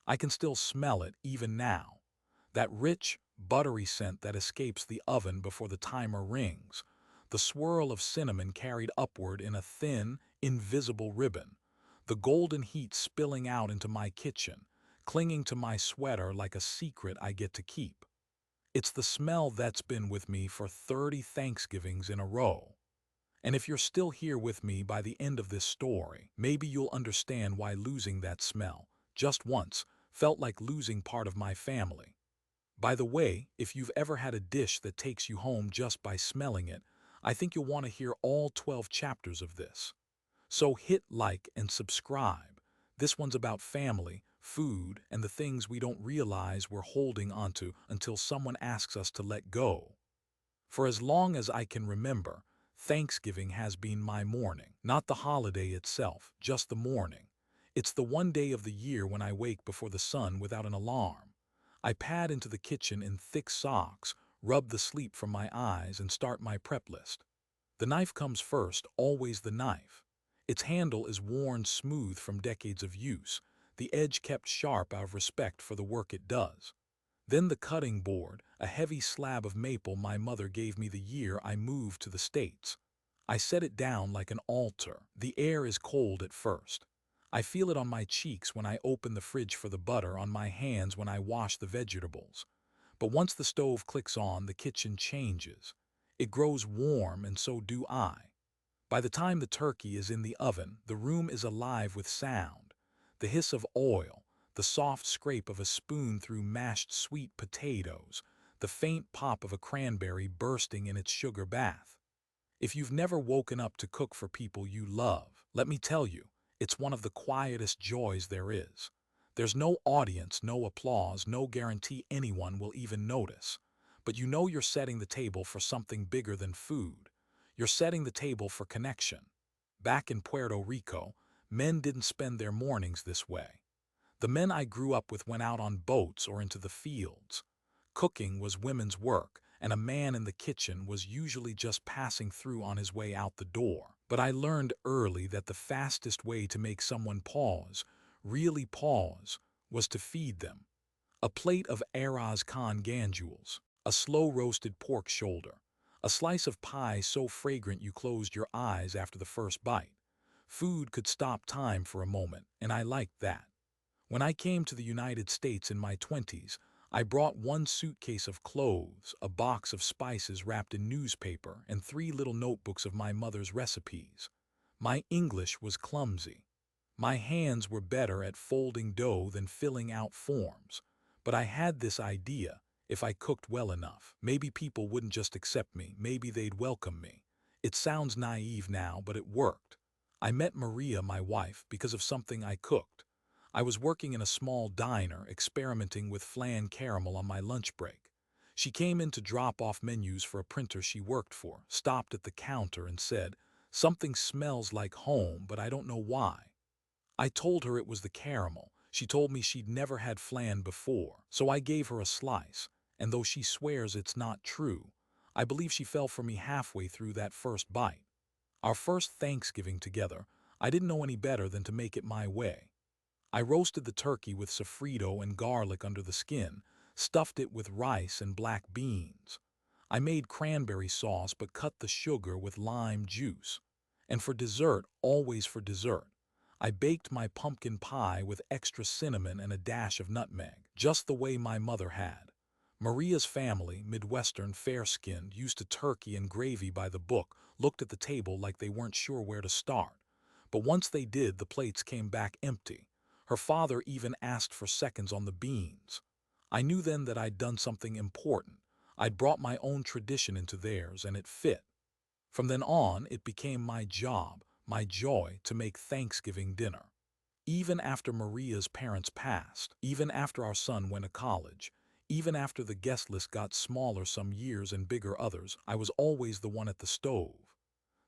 I can still smell it even now. That rich, buttery scent that escapes the oven before the timer rings. The swirl of cinnamon carried upward in a thin, invisible ribbon. The golden heat spilling out into my kitchen, clinging to my sweater like a secret I get to keep. It's the smell that's been with me for 30 Thanksgivings in a row. And if you're still here with me by the end of this story, maybe you'll understand why losing that smell, just once, felt like losing part of my family. By the way, if you've ever had a dish that takes you home just by smelling it, I think you'll want to hear all 12 chapters of this. So hit like and subscribe. This one's about family, food, and the things we don't realize we're holding onto until someone asks us to let go. For as long as I can remember, Thanksgiving has been my morning, not the holiday itself, just the morning. It's the one day of the year when I wake before the sun without an alarm. I pad into the kitchen in thick socks, rub the sleep from my eyes, and start my prep list. The knife comes first, always the knife. Its handle is worn smooth from decades of use, the edge kept sharp out of respect for the work it does. Then the cutting board, a heavy slab of maple my mother gave me the year I moved to the States. I set it down like an altar. The air is cold at first. I feel it on my cheeks when I open the fridge for the butter, on my hands when I wash the vegetables. But once the stove clicks on, the kitchen changes. It grows warm, and so do I. By the time the turkey is in the oven, the room is alive with sound. The hiss of oil, the soft scrape of a spoon through mashed sweet potatoes, the faint pop of a cranberry bursting in its sugar bath. If you've never woken up to cook for people you love, let me tell you, it's one of the quietest joys there is. There's no audience, no applause, no guarantee anyone will even notice. But you know you're setting the table for something bigger than food. You're setting the table for connection. Back in Puerto Rico, men didn't spend their mornings this way. The men I grew up with went out on boats or into the fields. Cooking was women's work, and a man in the kitchen was usually just passing through on his way out the door. But I learned early that the fastest way to make someone pause, really pause, was to feed them. A plate of arroz con gandules, a slow-roasted pork shoulder, a slice of pie so fragrant you closed your eyes after the first bite. Food could stop time for a moment, and I liked that. When I came to the United States in my 20s, I brought one suitcase of clothes, a box of spices wrapped in newspaper, and 3 little notebooks of my mother's recipes. My English was clumsy. My hands were better at folding dough than filling out forms. But I had this idea: if I cooked well enough, maybe people wouldn't just accept me, maybe they'd welcome me. It sounds naive now, but it worked. I met Maria, my wife, because of something I cooked. I was working in a small diner, experimenting with flan caramel on my lunch break. She came in to drop off menus for a printer she worked for, stopped at the counter and said, "Something smells like home, but I don't know why." I told her it was the caramel. She told me she'd never had flan before, so I gave her a slice, and though she swears it's not true, I believe she fell for me halfway through that first bite. Our first Thanksgiving together, I didn't know any better than to make it my way. I roasted the turkey with sofrito and garlic under the skin, stuffed it with rice and black beans. I made cranberry sauce but cut the sugar with lime juice. And for dessert, always for dessert, I baked my pumpkin pie with extra cinnamon and a dash of nutmeg, just the way my mother had. Maria's family, Midwestern, fair-skinned, used to turkey and gravy by the book, looked at the table like they weren't sure where to start. But once they did, the plates came back empty. Her father even asked for seconds on the beans. I knew then that I'd done something important. I'd brought my own tradition into theirs, and it fit. From then on, it became my job, my joy, to make Thanksgiving dinner. Even after Maria's parents passed, even after our son went to college, even after the guest list got smaller some years and bigger others, I was always the one at the stove.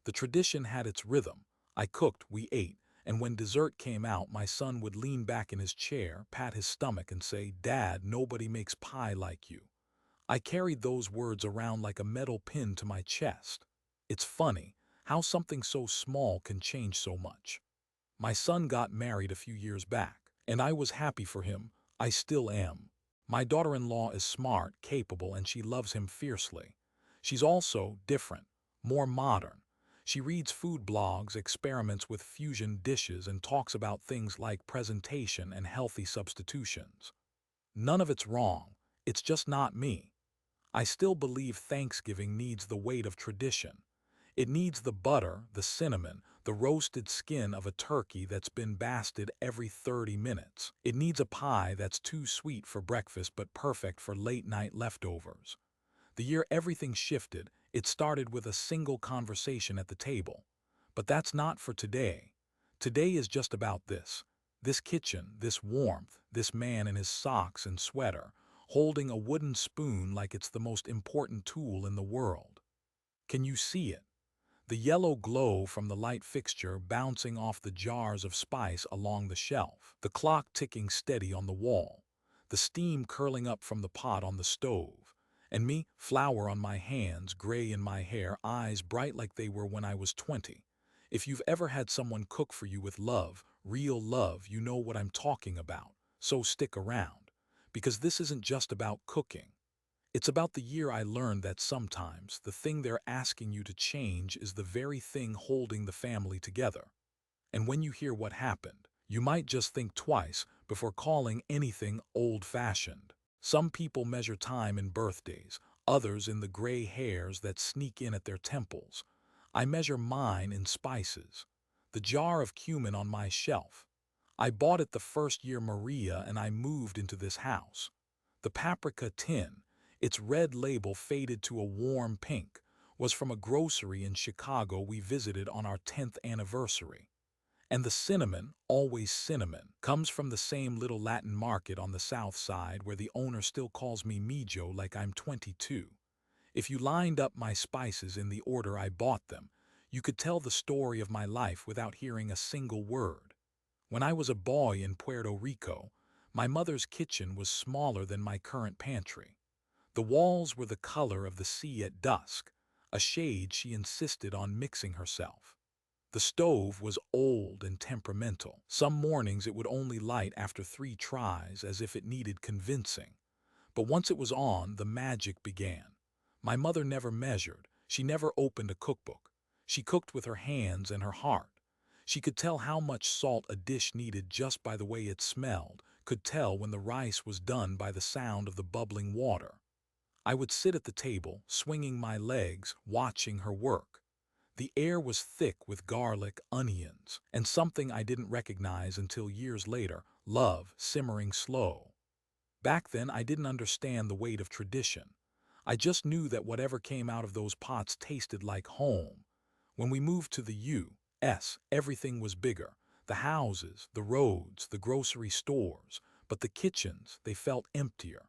The tradition had its rhythm. I cooked, we ate, and when dessert came out, my son would lean back in his chair, pat his stomach, and say, "Dad, nobody makes pie like you." I carried those words around like a metal pin to my chest. It's funny how something so small can change so much. My son got married a few years back, and I was happy for him. I still am. My daughter-in-law is smart, capable, and she loves him fiercely. She's also different, more modern. She reads food blogs, experiments with fusion dishes, and talks about things like presentation and healthy substitutions. None of it's wrong. It's just not me. I still believe Thanksgiving needs the weight of tradition. It needs the butter, the cinnamon, the roasted skin of a turkey that's been basted every 30 minutes. It needs a pie that's too sweet for breakfast but perfect for late-night leftovers. The year everything shifted, it started with a single conversation at the table. But that's not for today. Today is just about this. This kitchen, this warmth, this man in his socks and sweater, holding a wooden spoon like it's the most important tool in the world. Can you see it? The yellow glow from the light fixture bouncing off the jars of spice along the shelf, the clock ticking steady on the wall, the steam curling up from the pot on the stove, and me, flour on my hands, gray in my hair, eyes bright like they were when I was 20. If you've ever had someone cook for you with love, real love, you know what I'm talking about. So stick around. Because this isn't just about cooking. It's about the year I learned that sometimes the thing they're asking you to change is the very thing holding the family together. And when you hear what happened, you might just think twice before calling anything old-fashioned. Some people measure time in birthdays, others in the gray hairs that sneak in at their temples. I measure mine in spices. The jar of cumin on my shelf. I bought it the first year Maria and I moved into this house. The paprika tin, its red label faded to a warm pink, was from a grocery in Chicago we visited on our 10th anniversary. And the cinnamon, always cinnamon, comes from the same little Latin market on the south side where the owner still calls me Mijo like I'm 22. If you lined up my spices in the order I bought them, you could tell the story of my life without hearing a single word. When I was a boy in Puerto Rico, my mother's kitchen was smaller than my current pantry. The walls were the color of the sea at dusk, a shade she insisted on mixing herself. The stove was old and temperamental. Some mornings it would only light after 3 tries as if it needed convincing. But once it was on, the magic began. My mother never measured. She never opened a cookbook. She cooked with her hands and her heart. She could tell how much salt a dish needed just by the way it smelled, could tell when the rice was done by the sound of the bubbling water. I would sit at the table, swinging my legs, watching her work. The air was thick with garlic, onions, and something I didn't recognize until years later, love simmering slow. Back then, I didn't understand the weight of tradition. I just knew that whatever came out of those pots tasted like home. When we moved to the U.S., everything was bigger. The houses, the roads, the grocery stores, but the kitchens, they felt emptier.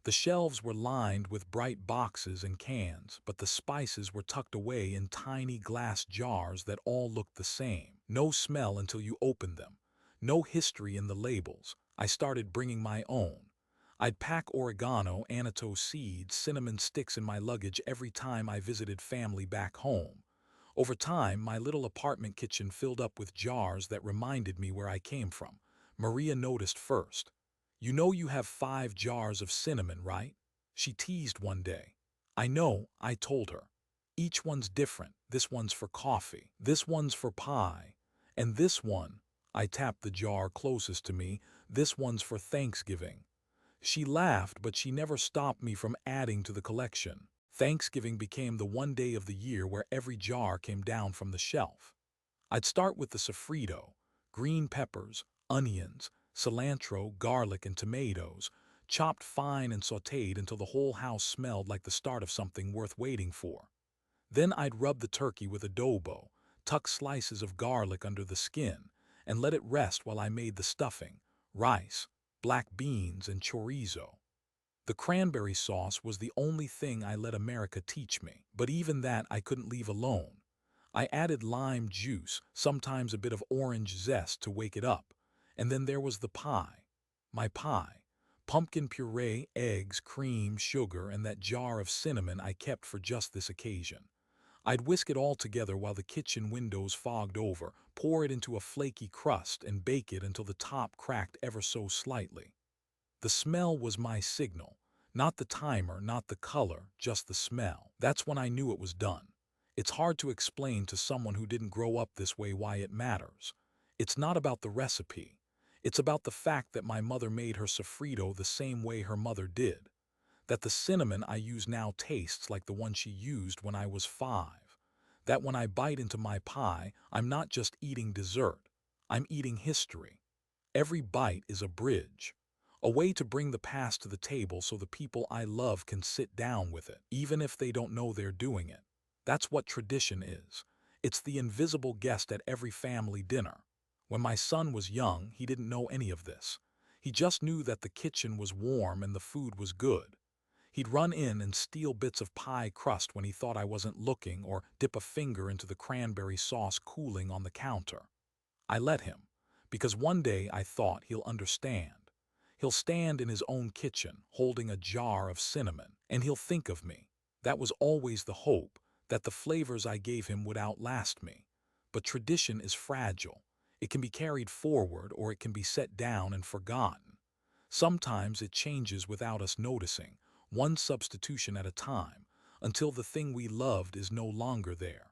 The shelves were lined with bright boxes and cans, but the spices were tucked away in tiny glass jars that all looked the same. No smell until you opened them. No history in the labels. I started bringing my own. I'd pack oregano, annatto seeds, cinnamon sticks in my luggage every time I visited family back home. Over time, my little apartment kitchen filled up with jars that reminded me where I came from. Maria noticed first. "You know you have 5 jars of cinnamon, right?" She teased one day. "I know," I told her. "Each one's different. This one's for coffee. This one's for pie. And this one," I tapped the jar closest to me, "this one's for Thanksgiving." She laughed, but she never stopped me from adding to the collection. Thanksgiving became the one day of the year where every jar came down from the shelf. I'd start with the sofrito, green peppers, onions, cilantro, garlic, and tomatoes, chopped fine and sautéed until the whole house smelled like the start of something worth waiting for. Then I'd rub the turkey with adobo, tuck slices of garlic under the skin, and let it rest while I made the stuffing, rice, black beans, and chorizo. The cranberry sauce was the only thing I let America teach me, but even that I couldn't leave alone. I added lime juice, sometimes a bit of orange zest to wake it up. And then there was the pie. My pie. Pumpkin puree, eggs, cream, sugar, and that jar of cinnamon I kept for just this occasion. I'd whisk it all together while the kitchen windows fogged over, pour it into a flaky crust, and bake it until the top cracked ever so slightly. The smell was my signal. Not the timer, not the color, just the smell. That's when I knew it was done. It's hard to explain to someone who didn't grow up this way why it matters. It's not about the recipe. It's about the fact that my mother made her sofrito the same way her mother did. That the cinnamon I use now tastes like the one she used when I was 5. That when I bite into my pie, I'm not just eating dessert. I'm eating history. Every bite is a bridge. A way to bring the past to the table so the people I love can sit down with it, even if they don't know they're doing it. That's what tradition is. It's the invisible guest at every family dinner. When my son was young, he didn't know any of this. He just knew that the kitchen was warm and the food was good. He'd run in and steal bits of pie crust when he thought I wasn't looking, or dip a finger into the cranberry sauce cooling on the counter. I let him, because one day I thought he'll understand. He'll stand in his own kitchen, holding a jar of cinnamon, and he'll think of me. That was always the hope, that the flavors I gave him would outlast me. But tradition is fragile. It can be carried forward or it can be set down and forgotten. Sometimes it changes without us noticing, one substitution at a time, until the thing we loved is no longer there.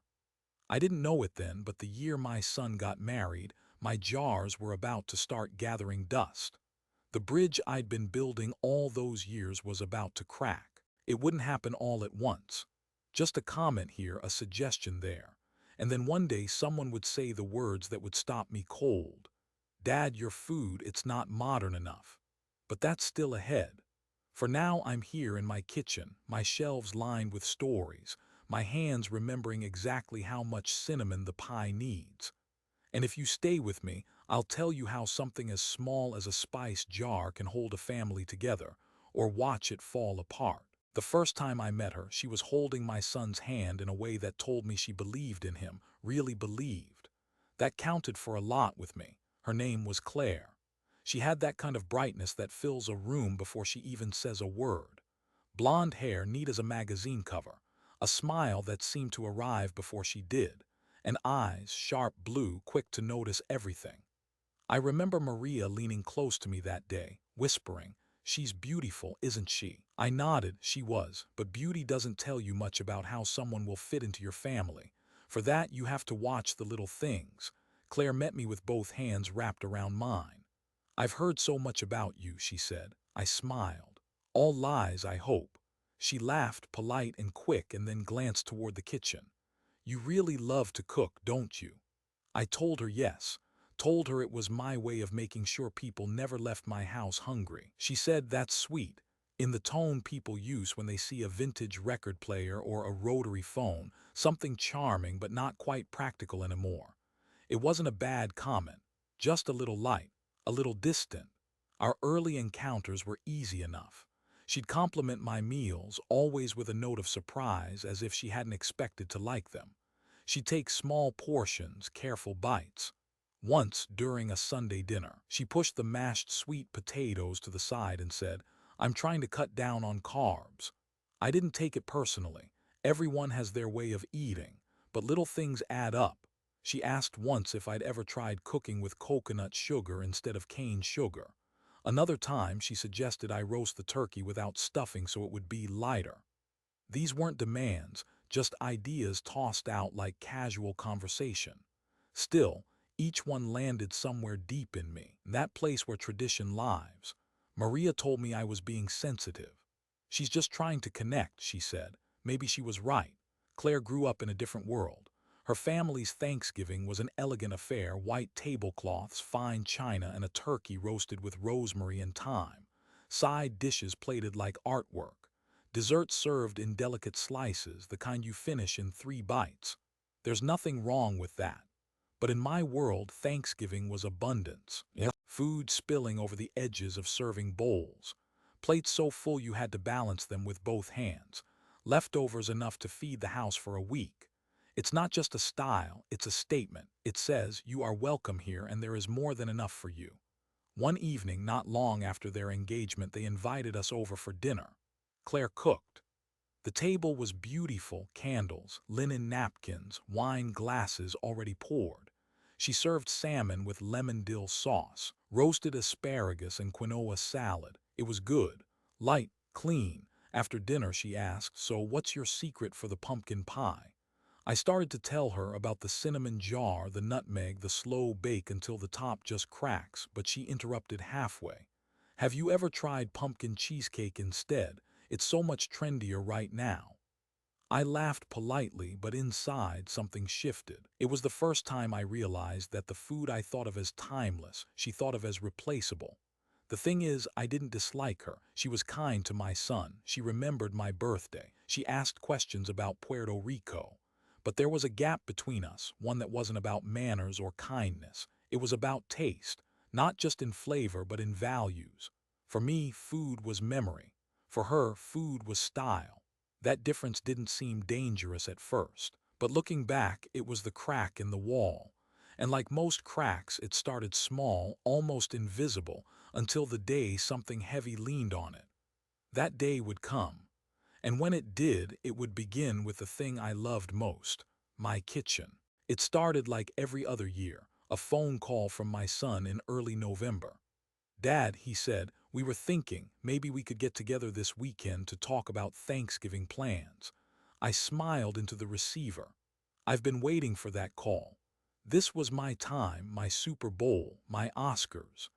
I didn't know it then, but the year my son got married, my jars were about to start gathering dust. The bridge I'd been building all those years was about to crack. It wouldn't happen all at once. Just a comment here, a suggestion there. And then one day someone would say the words that would stop me cold. Dad, your food, it's not modern enough. But that's still ahead. For now I'm here in my kitchen, my shelves lined with stories, my hands remembering exactly how much cinnamon the pie needs. And if you stay with me, I'll tell you how something as small as a spice jar can hold a family together, or watch it fall apart. The first time I met her, she was holding my son's hand in a way that told me she believed in him, really believed. That counted for a lot with me. Her name was Claire. She had that kind of brightness that fills a room before she even says a word. Blonde hair neat as a magazine cover, a smile that seemed to arrive before she did, and eyes, sharp blue, quick to notice everything. I remember Maria leaning close to me that day, whispering, "She's beautiful, isn't she?" I nodded, she was, but beauty doesn't tell you much about how someone will fit into your family. For that, you have to watch the little things. Claire met me with both hands wrapped around mine. "I've heard so much about you," she said. I smiled. "All lies, I hope." She laughed, polite and quick, and then glanced toward the kitchen. "You really love to cook, don't you?" I told her yes. Told her it was my way of making sure people never left my house hungry. She said, "That's sweet," in the tone people use when they see a vintage record player or a rotary phone, something charming but not quite practical anymore. It wasn't a bad comment, just a little light, a little distant. Our early encounters were easy enough. She'd compliment my meals, always with a note of surprise, as if she hadn't expected to like them. She'd take small portions, careful bites. Once, during a Sunday dinner, she pushed the mashed sweet potatoes to the side and said, "I'm trying to cut down on carbs." I didn't take it personally. Everyone has their way of eating, but little things add up. She asked once if I'd ever tried cooking with coconut sugar instead of cane sugar. Another time, she suggested I roast the turkey without stuffing so it would be lighter. These weren't demands, just ideas tossed out like casual conversation. Still, each one landed somewhere deep in me, that place where tradition lives. Maria told me I was being sensitive. "She's just trying to connect," she said. Maybe she was right. Claire grew up in a different world. Her family's Thanksgiving was an elegant affair, white tablecloths, fine china, and a turkey roasted with rosemary and thyme. Side dishes plated like artwork. Dessert served in delicate slices, the kind you finish in 3 bites. There's nothing wrong with that. But in my world, Thanksgiving was abundance. Yeah. Food spilling over the edges of serving bowls. Plates so full you had to balance them with both hands. Leftovers enough to feed the house for a week. It's not just a style, it's a statement. It says, "You are welcome here and there is more than enough for you." One evening, not long after their engagement, they invited us over for dinner. Claire cooked. The table was beautiful, candles, linen napkins, wine glasses already poured. She served salmon with lemon dill sauce, roasted asparagus and quinoa salad. It was good. Light, clean. After dinner, she asked, "So what's your secret for the pumpkin pie?" I started to tell her about the cinnamon jar, the nutmeg, the slow bake until the top just cracks, but she interrupted halfway. "Have you ever tried pumpkin cheesecake instead? It's so much trendier right now." I laughed politely, but inside something shifted. It was the first time I realized that the food I thought of as timeless, she thought of as replaceable. The thing is, I didn't dislike her. She was kind to my son. She remembered my birthday. She asked questions about Puerto Rico. But there was a gap between us, one that wasn't about manners or kindness. It was about taste, not just in flavor, but in values. For me, food was memory. For her, food was style. That difference didn't seem dangerous at first, but looking back, it was the crack in the wall. And like most cracks, it started small, almost invisible, until the day something heavy leaned on it. That day would come, and when it did, it would begin with the thing I loved most, my kitchen. It started like every other year, a phone call from my son in early November. "Dad," he said, "we were thinking maybe we could get together this weekend to talk about Thanksgiving plans." I smiled into the receiver. I've been waiting for that call. This was my time, my Super Bowl, my Oscars.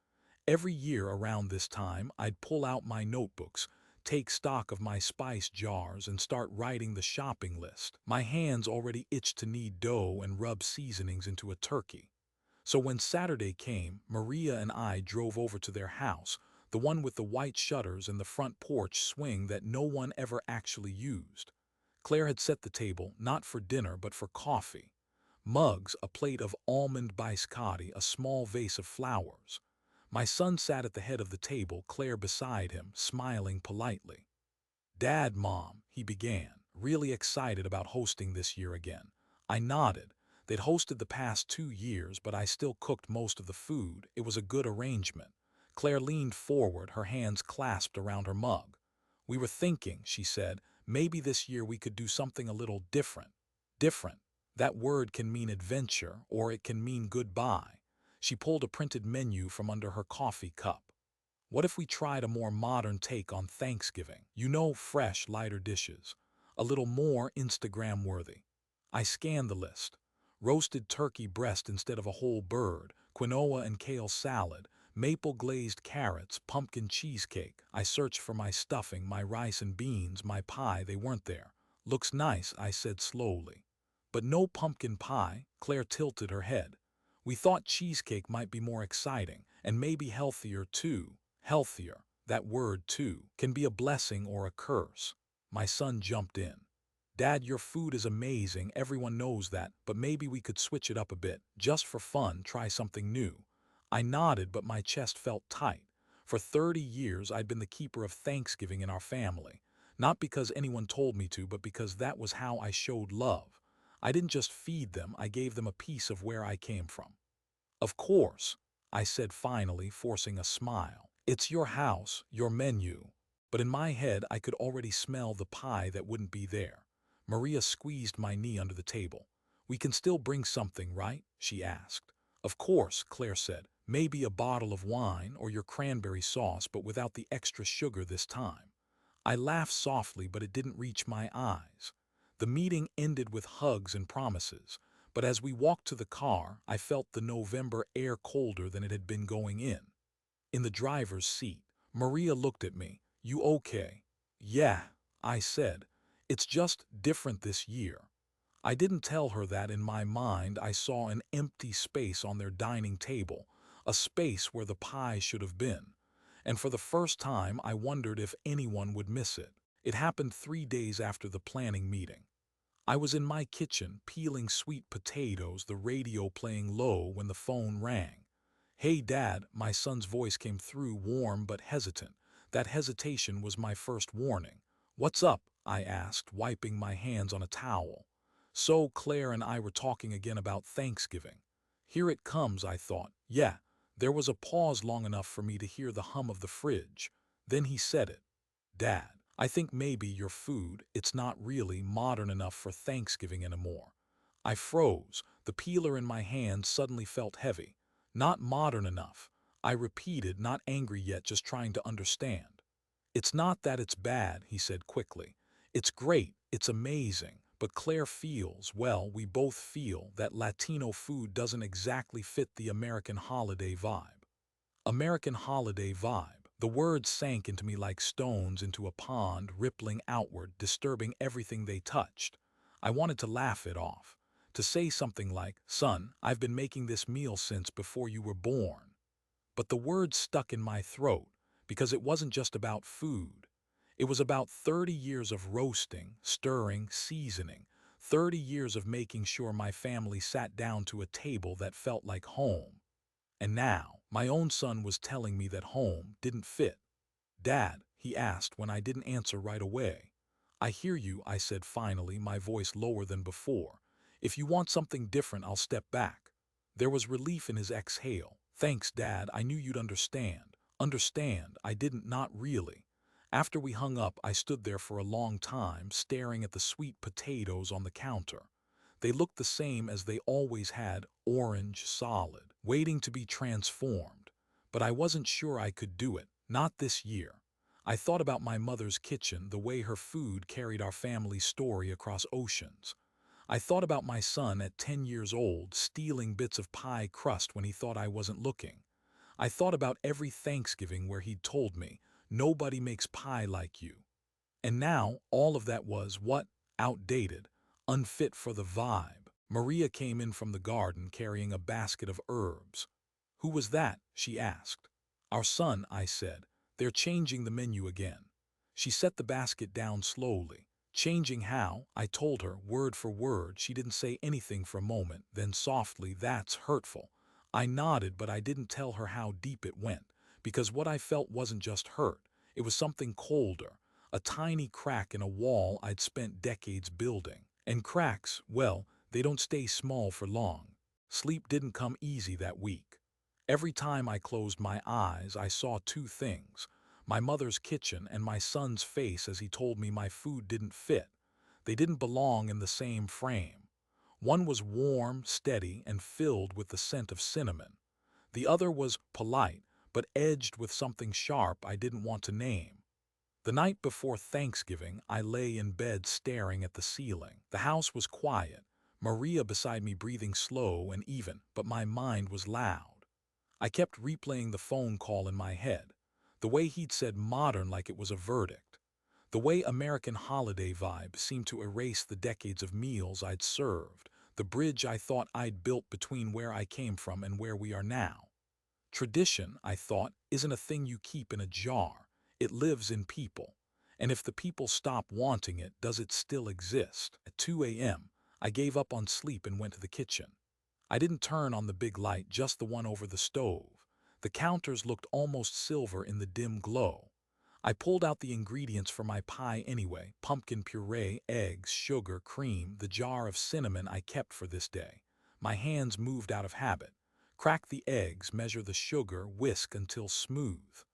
Every year around this time, I'd pull out my notebooks, take stock of my spice jars, and start writing the shopping list. My hands already itched to knead dough and rub seasonings into a turkey. So when Saturday came, Maria and I drove over to their house, the one with the white shutters and the front porch swing that no one ever actually used. Claire had set the table, not for dinner, but for coffee. Mugs, a plate of almond biscotti, a small vase of flowers. My son sat at the head of the table, Claire beside him, smiling politely. "Dad, Mom," he began, really excited about hosting this year again. I nodded. They'd hosted the past 2 years, but I still cooked most of the food. It was a good arrangement. Claire leaned forward, her hands clasped around her mug. "We were thinking," she said, "maybe this year we could do something a little different." Different. That word can mean adventure, or it can mean goodbye. She pulled a printed menu from under her coffee cup. "What if we tried a more modern take on Thanksgiving? You know, fresh, lighter dishes. A little more Instagram-worthy." I scanned the list. Roasted turkey breast instead of a whole bird, quinoa and kale salad, maple glazed carrots, pumpkin cheesecake. I searched for my stuffing, my rice and beans, my pie. They weren't there. "Looks nice," I said slowly. "But no pumpkin pie." Claire tilted her head. "We thought cheesecake might be more exciting, and maybe healthier too." Healthier, that word too, can be a blessing or a curse. My son jumped in. "Dad, your food is amazing, everyone knows that, but maybe we could switch it up a bit, just for fun, try something new." I nodded, but my chest felt tight. For 30 years, I'd been the keeper of Thanksgiving in our family. Not because anyone told me to, but because that was how I showed love. I didn't just feed them, I gave them a piece of where I came from. "Of course," I said finally, forcing a smile. "It's your house, your menu." But in my head, I could already smell the pie that wouldn't be there. Maria squeezed my knee under the table. "We can still bring something, right?" she asked. "Of course," Claire said. "Maybe a bottle of wine or your cranberry sauce, but without the extra sugar this time." I laughed softly, but it didn't reach my eyes. The meeting ended with hugs and promises, but as we walked to the car, I felt the November air colder than it had been going in. In the driver's seat, Maria looked at me. "You okay?" "Yeah," I said. "It's just different this year." I didn't tell her that in my mind I saw an empty space on their dining table, a space where the pie should have been. And for the first time, I wondered if anyone would miss it. It happened 3 days after the planning meeting. I was in my kitchen, peeling sweet potatoes, the radio playing low when the phone rang. "Hey, Dad," my son's voice came through, warm but hesitant. That hesitation was my first warning. "What's up?" I asked, wiping my hands on a towel. So Claire and I were talking again about Thanksgiving. Here it comes, I thought. Yeah, there was a pause long enough for me to hear the hum of the fridge. Then he said it. "Dad, I think maybe your food, it's not really modern enough for Thanksgiving anymore." I froze. The peeler in my hand suddenly felt heavy. "Not modern enough." I repeated, not angry yet, just trying to understand. It's not that it's bad, he said quickly. It's great, it's amazing, but Claire feels, well, we both feel, that Latino food doesn't exactly fit the American holiday vibe. American holiday vibe. The words sank into me like stones into a pond, rippling outward, disturbing everything they touched. I wanted to laugh it off, to say something like, "Son, I've been making this meal since before you were born." But the words stuck in my throat, because it wasn't just about food. It was about 30 years of roasting, stirring, seasoning, 30 years of making sure my family sat down to a table that felt like home. And now, my own son was telling me that home didn't fit. "Dad," he asked when I didn't answer right away. "I hear you," I said finally, my voice lower than before. "If you want something different, I'll step back." There was relief in his exhale. "Thanks, Dad, I knew you'd understand." Understand, I didn't, not really. After we hung up, I stood there for a long time, staring at the sweet potatoes on the counter. They looked the same as they always had, orange, solid, waiting to be transformed. But I wasn't sure I could do it, not this year. I thought about my mother's kitchen, the way her food carried our family's story across oceans. I thought about my son at 10 years old, stealing bits of pie crust when he thought I wasn't looking. I thought about every Thanksgiving where he'd told me, "Nobody makes pie like you." And now, all of that was, what? Outdated, unfit for the vibe. Maria came in from the garden carrying a basket of herbs. "Who was that?" she asked. "Our son," I said. "They're changing the menu again." She set the basket down slowly. "Changing how?" I told her, word for word. She didn't say anything for a moment, then softly, "That's hurtful." I nodded, but I didn't tell her how deep it went, because what I felt wasn't just hurt. It was something colder, a tiny crack in a wall I'd spent decades building. And cracks, well, they don't stay small for long. Sleep didn't come easy that week. Every time I closed my eyes, I saw two things: my mother's kitchen and my son's face as he told me my food didn't fit. They didn't belong in the same frame. One was warm, steady, and filled with the scent of cinnamon. The other was polite, but edged with something sharp I didn't want to name. The night before Thanksgiving, I lay in bed staring at the ceiling. The house was quiet, Maria beside me breathing slow and even, but my mind was loud. I kept replaying the phone call in my head, the way he'd said modern like it was a verdict, the way American holiday vibe seemed to erase the decades of meals I'd served, the bridge I thought I'd built between where I came from and where we are now. Tradition, I thought, isn't a thing you keep in a jar. It lives in people. And if the people stop wanting it, does it still exist? At 2 a.m., I gave up on sleep and went to the kitchen. I didn't turn on the big light, just the one over the stove. The counters looked almost silver in the dim glow. I pulled out the ingredients for my pie anyway: pumpkin puree, eggs, sugar, cream, the jar of cinnamon I kept for this day. My hands moved out of habit. Crack the eggs, measure the sugar, whisk until smooth.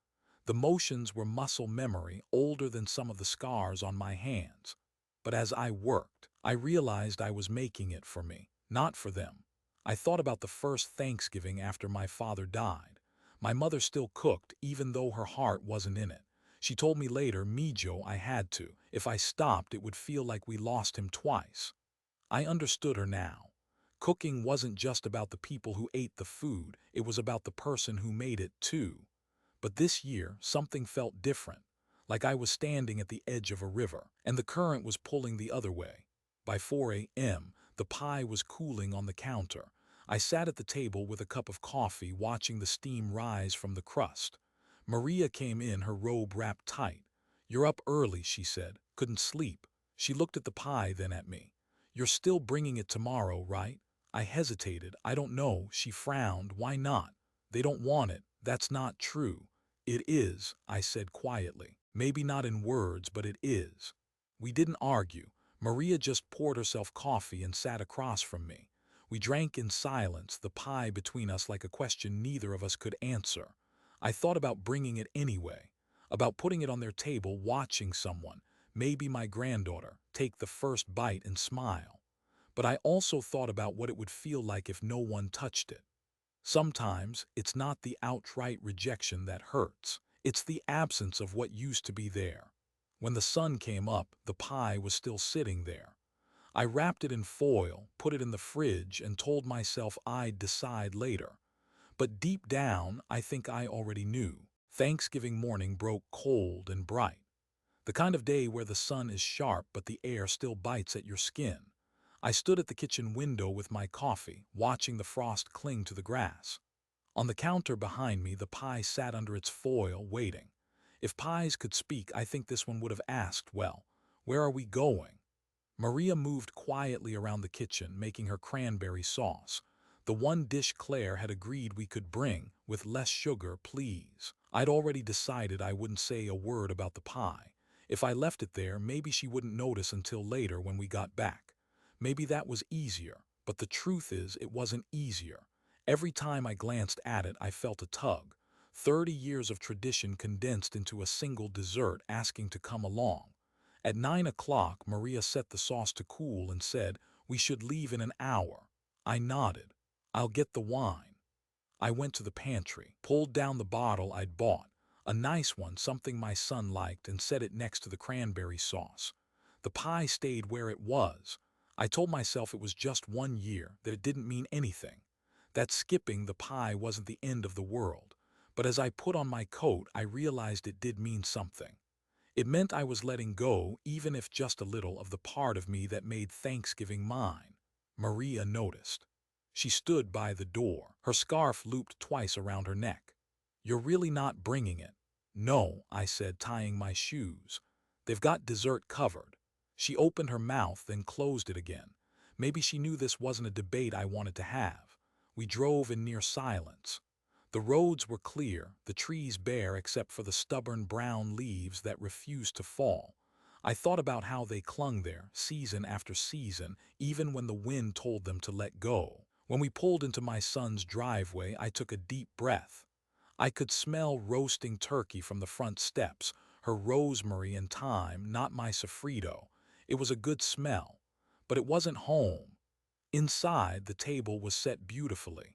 The motions were muscle memory, older than some of the scars on my hands. But as I worked, I realized I was making it for me, not for them. I thought about the first Thanksgiving after my father died. My mother still cooked, even though her heart wasn't in it. She told me later, "Mijo, I had to. If I stopped, it would feel like we lost him twice." I understood her now. Cooking wasn't just about the people who ate the food, it was about the person who made it too. But this year, something felt different, like I was standing at the edge of a river, and the current was pulling the other way. By 4 a.m., the pie was cooling on the counter. I sat at the table with a cup of coffee, watching the steam rise from the crust. Maria came in, her robe wrapped tight. "You're up early," she said. "Couldn't sleep." She looked at the pie, then at me. "You're still bringing it tomorrow, right?" I hesitated. "I don't know." She frowned. "Why not?" "They don't want it." "That's not true." "It is," I said quietly. "Maybe not in words, but it is." We didn't argue. Maria just poured herself coffee and sat across from me. We drank in silence, the pie between us like a question neither of us could answer. I thought about bringing it anyway, about putting it on their table, watching someone, maybe my granddaughter, take the first bite and smile. But I also thought about what it would feel like if no one touched it. Sometimes it's not the outright rejection that hurts. It's the absence of what used to be there. When the sun came up, the pie was still sitting there. I wrapped it in foil, put it in the fridge, and told myself I'd decide later. But deep down, I think I already knew. Thanksgiving morning broke cold and bright. The kind of day where the sun is sharp but the air still bites at your skin. I stood at the kitchen window with my coffee, watching the frost cling to the grass. On the counter behind me, the pie sat under its foil, waiting. If pies could speak, I think this one would have asked, well, where are we going? Maria moved quietly around the kitchen, making her cranberry sauce. The one dish Claire had agreed we could bring, with less sugar, please. I'd already decided I wouldn't say a word about the pie. If I left it there, maybe she wouldn't notice until later when we got back. Maybe that was easier, but the truth is it wasn't easier. Every time I glanced at it, I felt a tug. 30 years of tradition condensed into a single dessert asking to come along. At 9 o'clock, Maria set the sauce to cool and said, "We should leave in an hour." I nodded. "I'll get the wine." I went to the pantry, pulled down the bottle I'd bought, a nice one, something my son liked, and set it next to the cranberry sauce. The pie stayed where it was. I told myself it was just 1 year, that it didn't mean anything. That skipping the pie wasn't the end of the world. But as I put on my coat, I realized it did mean something. It meant I was letting go, even if just a little, of the part of me that made Thanksgiving mine. Maria noticed. She stood by the door, her scarf looped twice around her neck. "You're really not bringing it?" "No," I said, tying my shoes. "They've got dessert covered." She opened her mouth, then closed it again. Maybe she knew this wasn't a debate I wanted to have. We drove in near silence. The roads were clear, the trees bare except for the stubborn brown leaves that refused to fall. I thought about how they clung there, season after season, even when the wind told them to let go. When we pulled into my son's driveway, I took a deep breath. I could smell roasting turkey from the front steps, her rosemary and thyme, not my sofrito. It was a good smell, but it wasn't home. Inside, the table was set beautifully.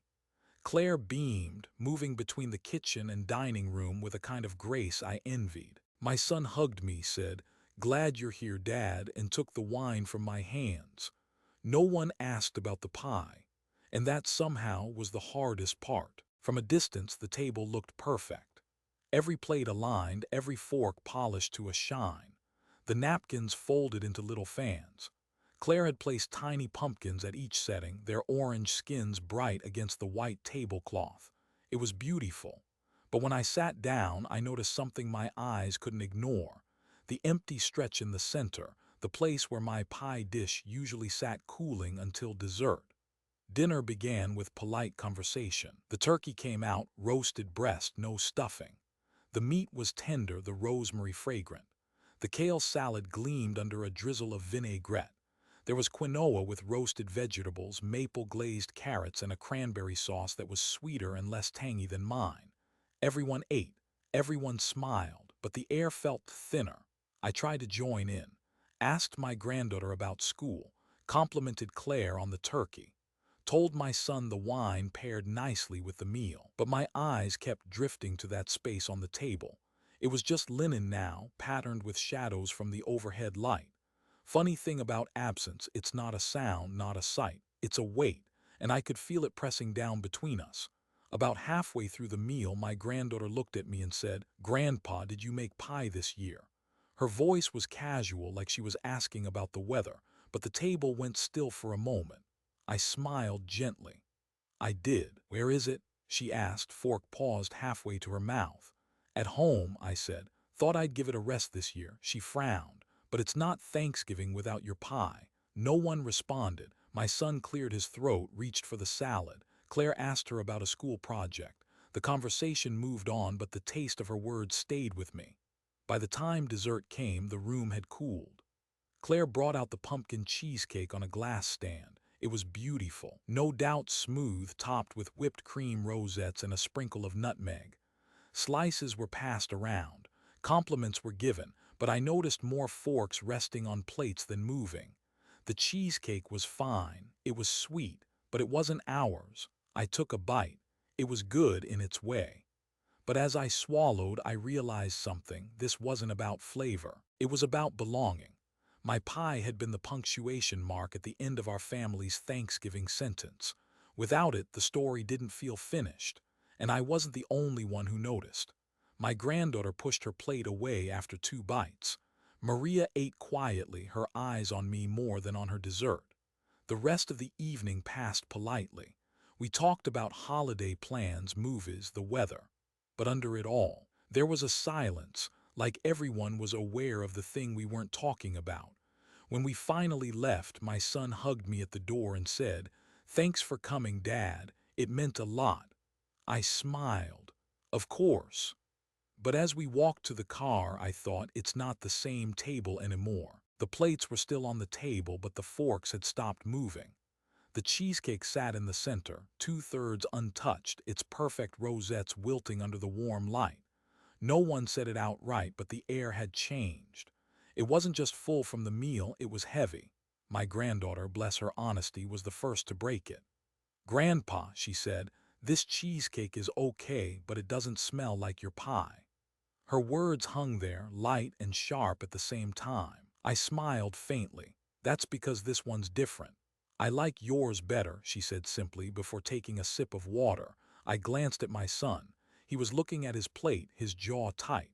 Claire beamed, moving between the kitchen and dining room with a kind of grace I envied. My son hugged me, said, "Glad you're here, Dad," and took the wine from my hands. No one asked about the pie, and that somehow was the hardest part. From a distance, the table looked perfect. Every plate aligned, every fork polished to a shine. The napkins folded into little fans. Claire had placed tiny pumpkins at each setting, their orange skins bright against the white tablecloth. It was beautiful. But when I sat down, I noticed something my eyes couldn't ignore. The empty stretch in the center, the place where my pie dish usually sat cooling until dessert. Dinner began with polite conversation. The turkey came out, roasted breast, no stuffing. The meat was tender, the rosemary fragrant. The kale salad gleamed under a drizzle of vinaigrette. There was quinoa with roasted vegetables, maple-glazed carrots, and a cranberry sauce that was sweeter and less tangy than mine. Everyone ate. Everyone smiled, but the air felt thinner. I tried to join in, asked my granddaughter about school, complimented Claire on the turkey, told my son the wine paired nicely with the meal, but my eyes kept drifting to that space on the table. It was just linen now, patterned with shadows from the overhead light. Funny thing about absence, it's not a sound, not a sight. It's a weight, and I could feel it pressing down between us. About halfway through the meal, my granddaughter looked at me and said, "Grandpa, did you make pie this year?" Her voice was casual, like she was asking about the weather, but the table went still for a moment. I smiled gently. "I did." "Where is it?" she asked, fork paused halfway to her mouth. "At home," I said. "Thought I'd give it a rest this year." She frowned. "But it's not Thanksgiving without your pie." No one responded. My son cleared his throat, reached for the salad. Claire asked her about a school project. The conversation moved on, but the taste of her words stayed with me. By the time dessert came, the room had cooled. Claire brought out the pumpkin cheesecake on a glass stand. It was beautiful, no doubt smooth, topped with whipped cream rosettes and a sprinkle of nutmeg. Slices were passed around. Compliments were given, but I noticed more forks resting on plates than moving. The cheesecake was fine. It was sweet, but it wasn't ours. I took a bite. It was good in its way. But as I swallowed, I realized something. This wasn't about flavor. It was about belonging. My pie had been the punctuation mark at the end of our family's Thanksgiving sentence. Without it, the story didn't feel finished, and I wasn't the only one who noticed. My granddaughter pushed her plate away after 2 bites. Maria ate quietly, her eyes on me more than on her dessert. The rest of the evening passed politely. We talked about holiday plans, movies, the weather. But under it all, there was a silence, like everyone was aware of the thing we weren't talking about. When we finally left, my son hugged me at the door and said, "Thanks for coming, Dad. It meant a lot." I smiled. Of course. But as we walked to the car, I thought, it's not the same table anymore. The plates were still on the table, but the forks had stopped moving. The cheesecake sat in the center, 2/3 untouched, its perfect rosettes wilting under the warm light. No one said it outright, but the air had changed. It wasn't just full from the meal, it was heavy. My granddaughter, bless her honesty, was the first to break it. "Grandpa," she said, "this cheesecake is okay, but it doesn't smell like your pie." Her words hung there, light and sharp at the same time. I smiled faintly. "That's because this one's different." "I like yours better," she said simply before taking a sip of water. I glanced at my son. He was looking at his plate, his jaw tight.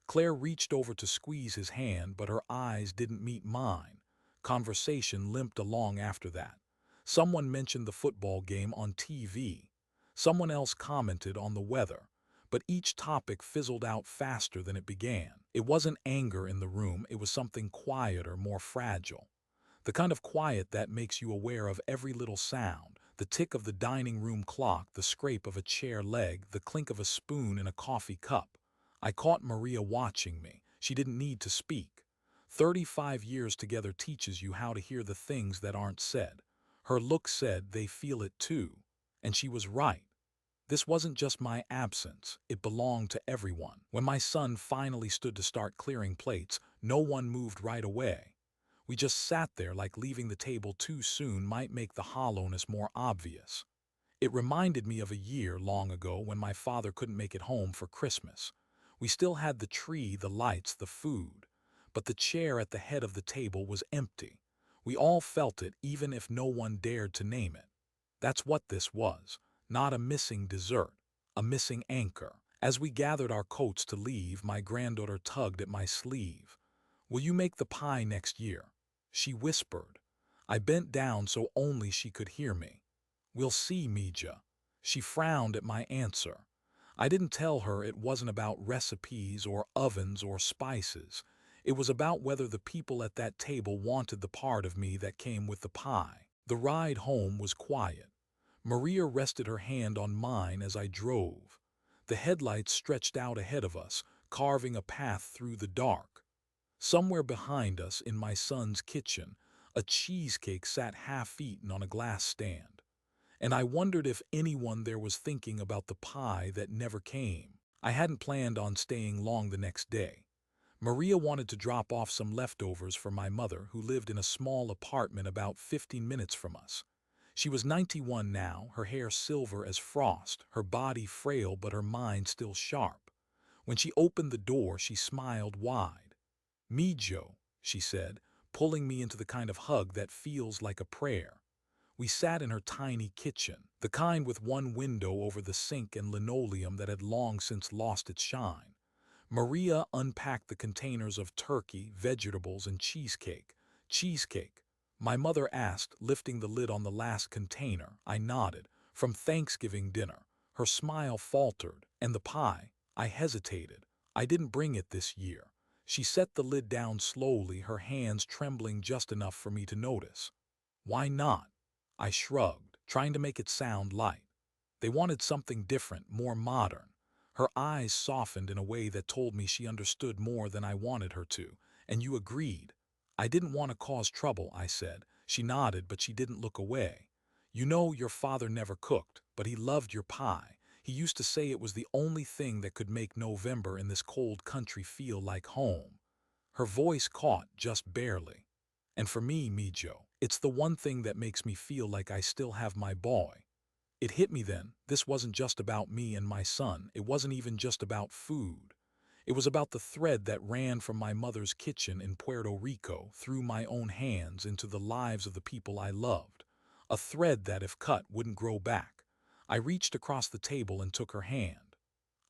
Claire reached over to squeeze his hand, but her eyes didn't meet mine. Conversation limped along after that. Someone mentioned the football game on TV. Someone else commented on the weather. But each topic fizzled out faster than it began. It wasn't anger in the room, it was something quieter, more fragile. The kind of quiet that makes you aware of every little sound, the tick of the dining room clock, the scrape of a chair leg, the clink of a spoon in a coffee cup. I caught Maria watching me. She didn't need to speak. 35 years together teaches you how to hear the things that aren't said. Her look said, "They feel it too." And she was right. This wasn't just my absence, it belonged to everyone. When my son finally stood to start clearing plates, no one moved right away. We just sat there, like leaving the table too soon might make the hollowness more obvious. It reminded me of a year long ago when my father couldn't make it home for Christmas. We still had the tree, the lights, the food, but the chair at the head of the table was empty. We all felt it, even if no one dared to name it. That's what this was. Not a missing dessert, a missing anchor. As we gathered our coats to leave, my granddaughter tugged at my sleeve. "Will you make the pie next year?" she whispered. I bent down so only she could hear me. "We'll see, Mija." She frowned at my answer. I didn't tell her it wasn't about recipes or ovens or spices. It was about whether the people at that table wanted the part of me that came with the pie. The ride home was quiet. Maria rested her hand on mine as I drove. The headlights stretched out ahead of us, carving a path through the dark. Somewhere behind us, in my son's kitchen, a cheesecake sat half-eaten on a glass stand. And I wondered if anyone there was thinking about the pie that never came. I hadn't planned on staying long the next day. Maria wanted to drop off some leftovers for my mother, who lived in a small apartment about 15 minutes from us. She was 91 now, her hair silver as frost, her body frail but her mind still sharp. When she opened the door, she smiled wide. "Me, Joe," she said, pulling me into the kind of hug that feels like a prayer. We sat in her tiny kitchen, the kind with one window over the sink and linoleum that had long since lost its shine. Maria unpacked the containers of turkey, vegetables, and cheesecake. "Cheesecake?" my mother asked, lifting the lid on the last container. I nodded. "From Thanksgiving dinner." Her smile faltered. "And the pie?" I hesitated. "I didn't bring it this year." She set the lid down slowly, her hands trembling just enough for me to notice. "Why not?" I shrugged, trying to make it sound light. They wanted something different, more modern. Her eyes softened in a way that told me she understood more than I wanted her to. "And you agreed." "I didn't want to cause trouble," I said. She nodded, but she didn't look away. "You know, your father never cooked, but he loved your pie. He used to say it was the only thing that could make November in this cold country feel like home." Her voice caught, just barely. "And for me, Mijo, it's the one thing that makes me feel like I still have my boy." It hit me then. This wasn't just about me and my son. It wasn't even just about food. It was about the thread that ran from my mother's kitchen in Puerto Rico through my own hands into the lives of the people I loved. A thread that, if cut, wouldn't grow back. I reached across the table and took her hand.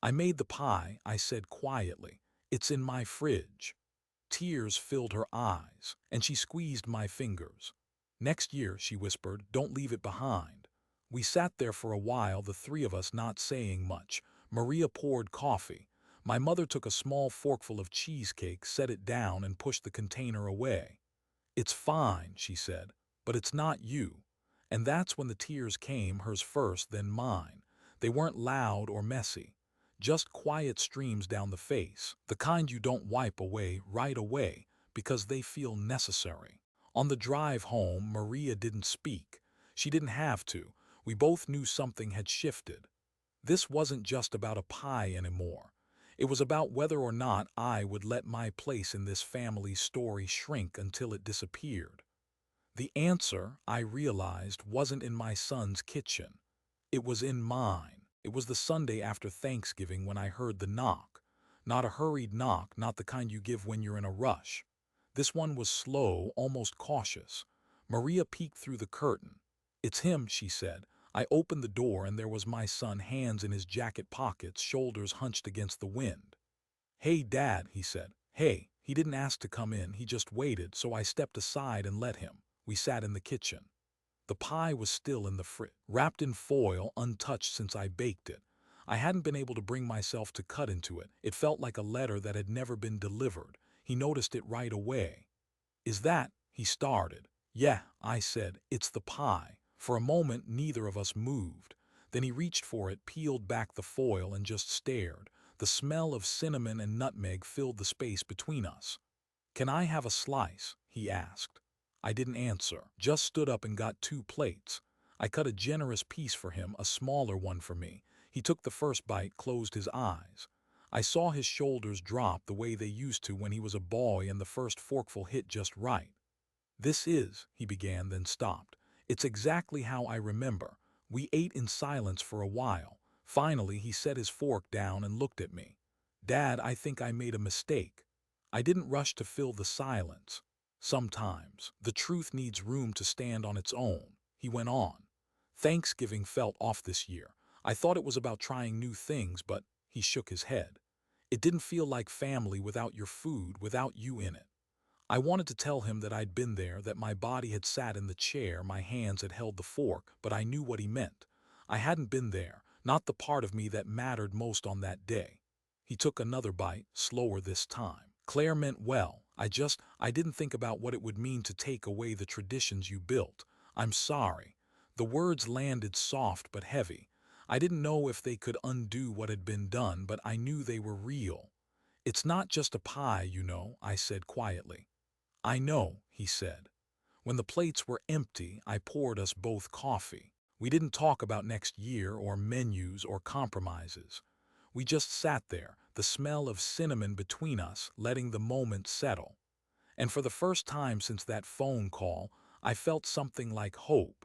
"I made the pie," I said quietly. "It's in my fridge." Tears filled her eyes, and she squeezed my fingers. "Next year," she whispered, "don't leave it behind." We sat there for a while, the three of us not saying much. Maria poured coffee. My mother took a small forkful of cheesecake, set it down, and pushed the container away. "It's fine," she said, "but it's not you." And that's when the tears came, hers first, then mine. They weren't loud or messy. Just quiet streams down the face, the kind you don't wipe away right away because they feel necessary. On the drive home, Maria didn't speak. She didn't have to. We both knew something had shifted. This wasn't just about a pie anymore. It was about whether or not I would let my place in this family's story shrink until it disappeared. The answer, I realized, wasn't in my son's kitchen. It was in mine. It was the Sunday after Thanksgiving when I heard the knock. Not a hurried knock, not the kind you give when you're in a rush. This one was slow, almost cautious. Maria peeked through the curtain. "It's him," she said. I opened the door and there was my son, hands in his jacket pockets, shoulders hunched against the wind. "Hey, Dad," he said. "Hey." He didn't ask to come in, he just waited, so I stepped aside and let him. We sat in the kitchen. The pie was still in the fridge, wrapped in foil, untouched since I baked it. I hadn't been able to bring myself to cut into it. It felt like a letter that had never been delivered. He noticed it right away. "Is that?" he started. "Yeah," I said. "It's the pie." For a moment, neither of us moved. Then he reached for it, peeled back the foil, and just stared. The smell of cinnamon and nutmeg filled the space between us. "Can I have a slice?" he asked. I didn't answer, just stood up and got 2 plates. I cut a generous piece for him, a smaller one for me. He took the first bite, closed his eyes. I saw his shoulders drop the way they used to when he was a boy and the first forkful hit just right. "This is," he began, then stopped. "It's exactly how I remember." We ate in silence for a while. Finally, he set his fork down and looked at me. "Dad, I think I made a mistake." I didn't rush to fill the silence. "Sometimes the truth needs room to stand on its own," he went on. "Thanksgiving felt off this year. I thought it was about trying new things, but," he shook his head, "it didn't feel like family without your food, without you in it." I wanted to tell him that I'd been there, that my body had sat in the chair, my hands had held the fork, but I knew what he meant. I hadn't been there, not the part of me that mattered most on that day. He took another bite, slower this time. "Claire meant well. I didn't think about what it would mean to take away the traditions you built. I'm sorry." The words landed soft but heavy. I didn't know if they could undo what had been done, but I knew they were real. "It's not just a pie, you know," I said quietly. "I know," he said. When the plates were empty, I poured us both coffee. We didn't talk about next year or menus or compromises. We just sat there, the smell of cinnamon between us, letting the moment settle. And for the first time since that phone call, I felt something like hope.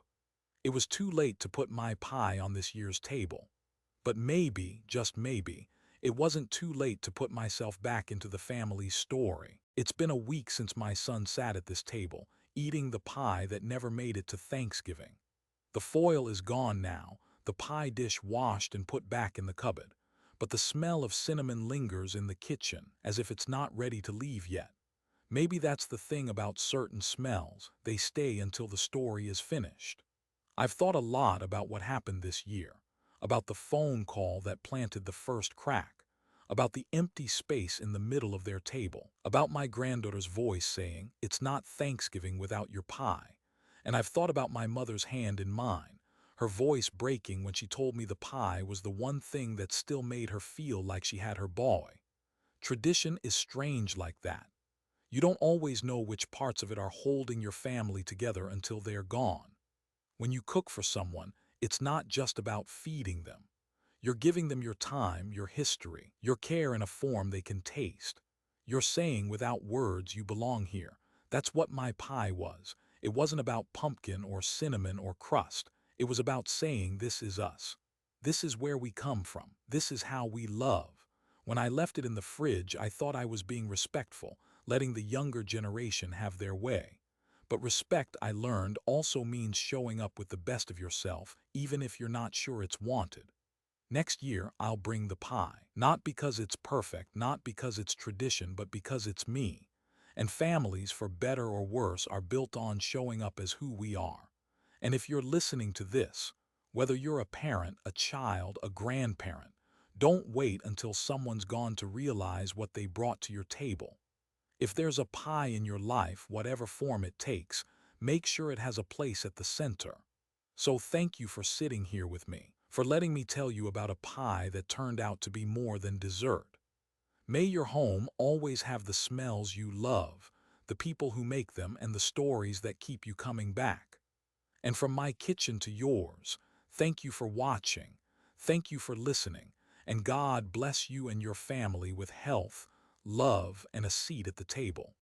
It was too late to put my pie on this year's table. But maybe, just maybe, it wasn't too late to put myself back into the family's story. It's been a week since my son sat at this table, eating the pie that never made it to Thanksgiving. The foil is gone now, the pie dish washed and put back in the cupboard. But the smell of cinnamon lingers in the kitchen, as if it's not ready to leave yet. Maybe that's the thing about certain smells, they stay until the story is finished. I've thought a lot about what happened this year, about the phone call that planted the first crack, about the empty space in the middle of their table, about my granddaughter's voice saying, "It's not Thanksgiving without your pie." And I've thought about my mother's hand in mine, her voice breaking when she told me the pie was the one thing that still made her feel like she had her boy. Tradition is strange like that. You don't always know which parts of it are holding your family together until they're gone. When you cook for someone, it's not just about feeding them. You're giving them your time, your history, your care in a form they can taste. You're saying without words, "You belong here." That's what my pie was. It wasn't about pumpkin or cinnamon or crust. It was about saying, this is us. This is where we come from. This is how we love. When I left it in the fridge, I thought I was being respectful, letting the younger generation have their way. But respect, I learned, also means showing up with the best of yourself, even if you're not sure it's wanted. Next year, I'll bring the pie. Not because it's perfect, not because it's tradition, but because it's me. And families, for better or worse, are built on showing up as who we are. And if you're listening to this, whether you're a parent, a child, a grandparent, don't wait until someone's gone to realize what they brought to your table. If there's a pie in your life, whatever form it takes, make sure it has a place at the center. So thank you for sitting here with me, for letting me tell you about a pie that turned out to be more than dessert. May your home always have the smells you love, the people who make them, and the stories that keep you coming back. And from my kitchen to yours, thank you for watching, thank you for listening, and God bless you and your family with health, love, and a seat at the table.